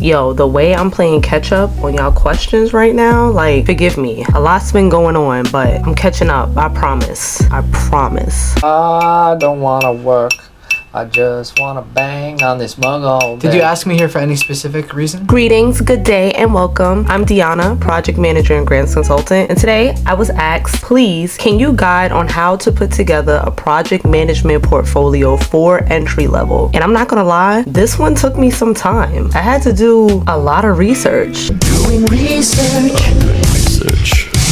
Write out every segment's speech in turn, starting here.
Yo, the way I'm playing catch up on y'all questions right now, like, forgive me. A lot's been going on, but I'm catching up. I promise. I promise. I don't wanna work. I just wanna bang on this mug all day. Did you ask me here for any specific reason? Greetings, good day, and welcome. I'm Deanna, project manager and grants consultant, and today I was asked, please, can you guide on how to put together a project management portfolio for entry level? And I'm not gonna lie, this one took me some time. I had to do a lot of research. Doing research.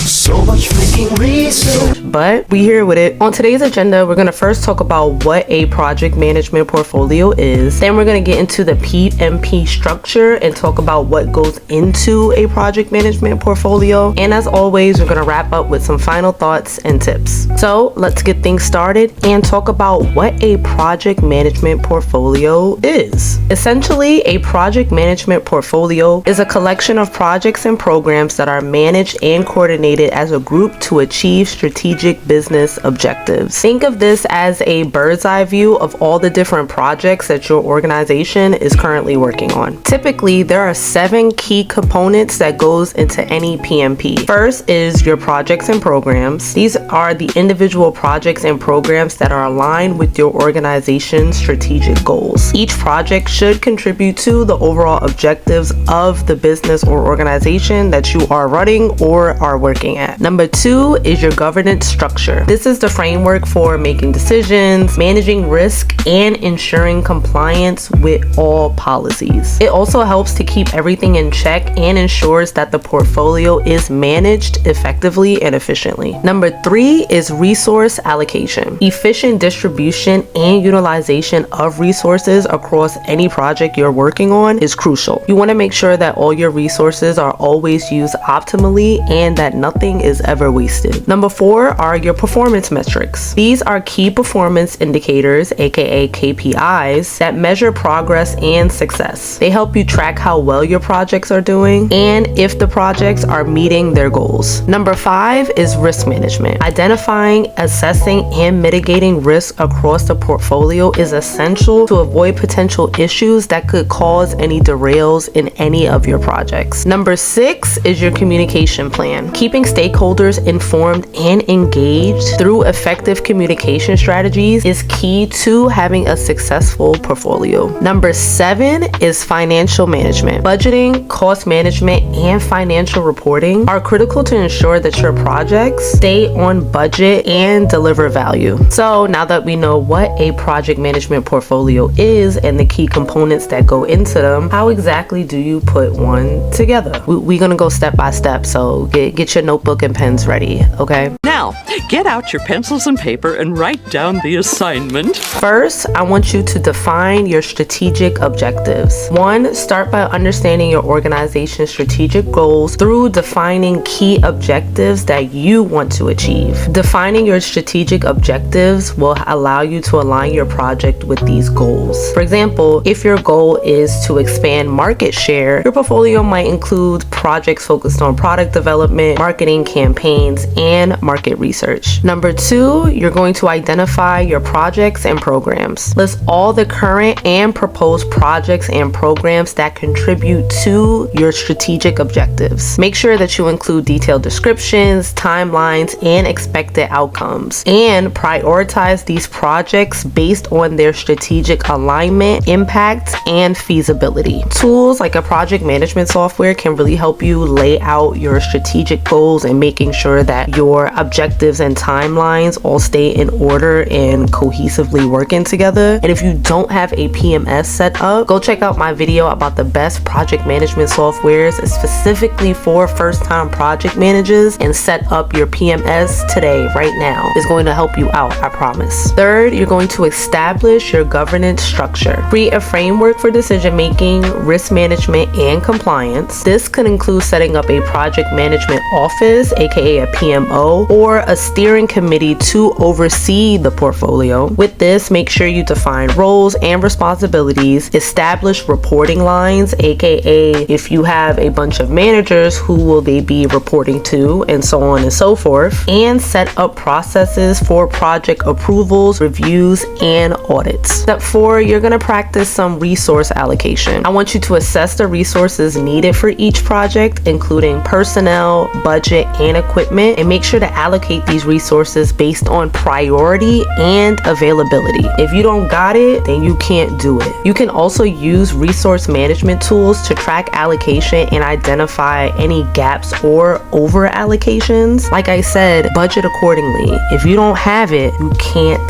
So much freaking research. But we here with it. On today's agenda, we're gonna first talk about what a project management portfolio is. Then we're gonna get into the PMP structure and talk about what goes into a project management portfolio. And as always, we're gonna wrap up with some final thoughts and tips. So let's get things started and talk about what a project management portfolio is. Essentially, a project management portfolio is a collection of projects and programs that are managed and coordinated as a group to achieve strategic business objectives. Think of this as a bird's eye view of all the different projects that your organization is currently working on. Typically, there are 7 key components that goes into any PMP. First is your projects and programs. These are the individual projects and programs that are aligned with your organization's strategic goals. Each project should contribute to the overall objectives of the business or organization that you are running or are working at. Number 2 is your governance structure. This is the framework for making decisions, managing risk, and ensuring compliance with all policies. It also helps to keep everything in check and ensures that the portfolio is managed effectively and efficiently. Number 3 is resource allocation. Efficient distribution and utilization of resources across any project you're working on is crucial. You want to make sure that all your resources are always used optimally and that nothing is ever wasted. Number 4 are your performance metrics. These are key performance indicators, aka KPIs, that measure progress and success. They help you track how well your projects are doing and if the projects are meeting their goals. Number 5 is risk management. Identifying, assessing, and mitigating risk across the portfolio is essential to avoid potential issues that could cause any derails in any of your projects. Number 6 is your communication plan. Keeping stakeholders informed and engaged through effective communication strategies is key to having a successful portfolio. Number 7 is financial management. Budgeting, cost management, and financial reporting are critical to ensure that your projects stay on budget and deliver value. So now that we know what a project management portfolio is and the key components that go into them, how exactly do you put one together? We're gonna go step by step, so get your notebook and pens ready, okay? Now, get out your pencils and paper and write down the assignment. First, I want you to define your strategic objectives. 1, start by understanding your organization's strategic goals through defining key objectives that you want to achieve. Defining your strategic objectives will allow you to align your project with these goals. For example, if your goal is to expand market share, your portfolio might include projects focused on product development, marketing campaigns, and market research. Number 2, you're going to identify your projects and programs. List all the current and proposed projects and programs that contribute to your strategic objectives. Make sure that you include detailed descriptions, timelines, and expected outcomes, and prioritize these projects based on their strategic alignment, impact, and feasibility. Tools like a project management software can really help you lay out your strategic goals and making sure that your objectives and timelines all stay in order and cohesively working together. And if you don't have a PMS set up, go check out my video about the best project management softwares specifically for first-time project managers and set up your PMS today, right now. It's going to help you out, I promise. Third, you're going to establish your governance structure. Create a framework for decision-making, risk management, and compliance. This could include setting up a project management office office, aka a PMO, or a steering committee to oversee the portfolio. With this, make sure you define roles and responsibilities, establish reporting lines, aka if you have a bunch of managers, who will they be reporting to, and so on and so forth, and set up processes for project approvals, reviews, and audits. Step 4, you're going to practice some resource allocation. I want you to assess the resources needed for each project, including personnel, budget, and equipment, and make sure to allocate these resources based on priority and availability. If you don't got it, then you can't do it. You can also use resource management tools to track allocation and identify any gaps or over allocations. Like I said, budget accordingly. If you don't have it, you can't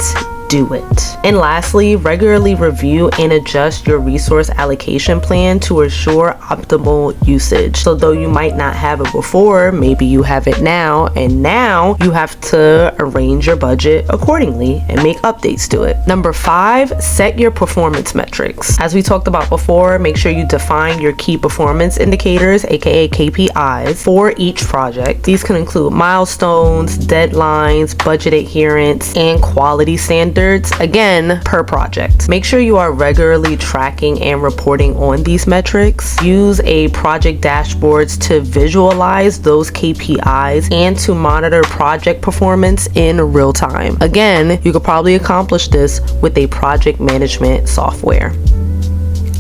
do it. And lastly, regularly review and adjust your resource allocation plan to ensure optimal usage. So though you might not have it before, maybe you have it now, and now you have to arrange your budget accordingly and make updates to it. Number 5, set your performance metrics. As we talked about before, make sure you define your key performance indicators, aka KPIs, for each project. These can include milestones, deadlines, budget adherence, and quality standards, again, per project. Make sure you are regularly tracking and reporting on these metrics. Use a project dashboards to visualize those KPIs and to monitor project performance in real time. Again, you could probably accomplish this with a project management software.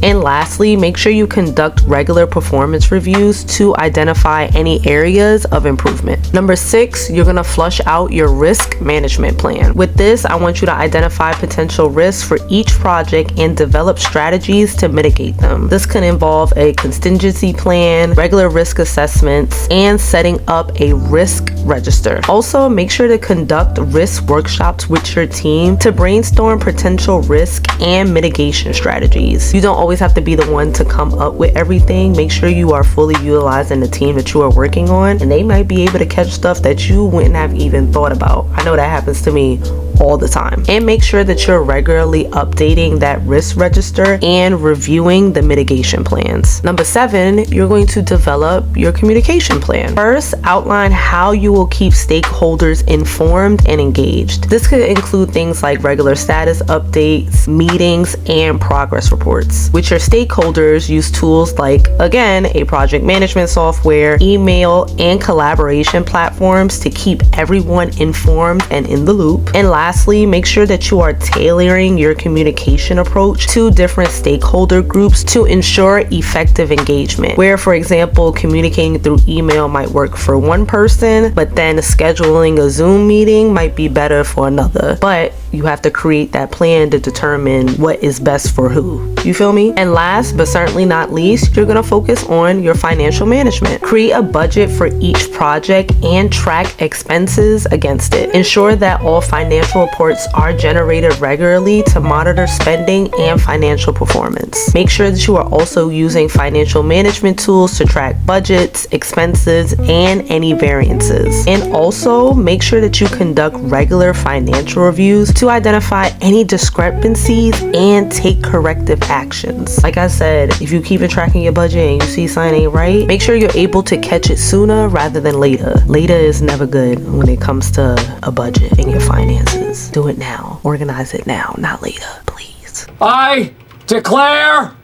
And lastly, make sure you conduct regular performance reviews to identify any areas of improvement. Number 6, you're gonna flush out your risk management plan. With this, I want you to identify potential risks for each project and develop strategies to mitigate them. This can involve a contingency plan, regular risk assessments, and setting up a risk register. Also, make sure to conduct risk workshops with your team to brainstorm potential risk and mitigation strategies. You don't always have to be the one to come up with everything. Make sure you are fully utilizing the team that you are working on, and they might be able to catch stuff that you wouldn't have even thought about. I know that happens to me all the time. And make sure that you're regularly updating that risk register and reviewing the mitigation plans. Number 7, you're going to develop your communication plan. First, outline how you will keep stakeholders informed and engaged. This could include things like regular status updates, meetings, and progress reports. With your stakeholders, use tools like, again, a project management software, email, and collaboration platforms to keep everyone informed and in the loop. And lastly, make sure that you are tailoring your communication approach to different stakeholder groups to ensure effective engagement. Where, for example, communicating through email might work for one person, but then scheduling a Zoom meeting might be better for another. But you have to create that plan to determine what is best for who. You feel me? And last but certainly not least, you're gonna focus on your financial management. Create a budget for each project and track expenses against it. Ensure that all financial reports are generated regularly to monitor spending and financial performance. Make sure that you are also using financial management tools to track budgets, expenses, and any variances. And also make sure that you conduct regular financial reviews to identify any discrepancies and take corrective actions. Like I said, if you keep tracking your budget and you see something ain't right, make sure you're able to catch it sooner rather than later. Later is never good when it comes to a budget and your finances. Do it now. Organize it now, not later, please. I declare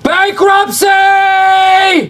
bankruptcy!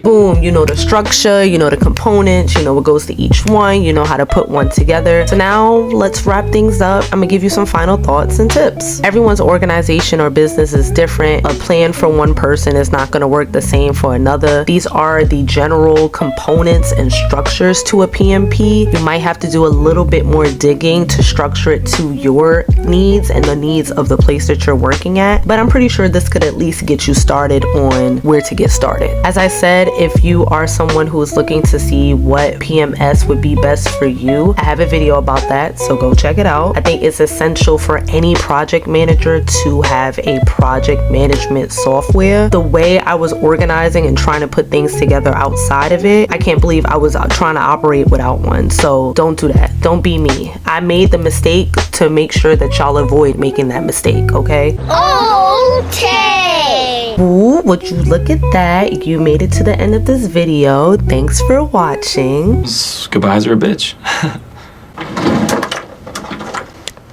Boom, you know the structure, you know the components, you know what goes to each one, you know how to put one together. So now let's wrap things up. I'm gonna give you some final thoughts and tips. Everyone's organization or business is different. A plan for one person is not gonna work the same for another. These are the general components and structures to a PMP. You might have to do a little bit more digging to structure it to your needs and the needs of the place that you're working at. But I'm pretty sure this could at least get you started on where to get started. As I said, if you are someone who is looking to see what PMS would be best for you, I have a video about that, so go check it out. I think it's essential for any project manager to have a project management software. The way I was organizing and trying to put things together outside of it, I can't believe I was trying to operate without one. So don't do that. Don't be me. I made the mistake to make sure that y'all avoid making that mistake, okay? Okay. Ooh, would you look at that? You made it to the end of this video. Thanks for watching. Goodbyes are a bitch.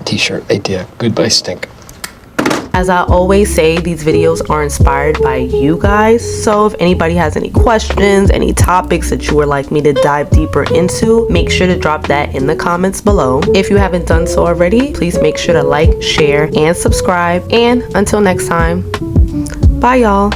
T-shirt idea. Goodbye stink. As I always say, these videos are inspired by you guys. So if anybody has any questions, any topics that you would like me to dive deeper into, make sure to drop that in the comments below. If you haven't done so already, please make sure to like, share, and subscribe. And until next time, bye y'all.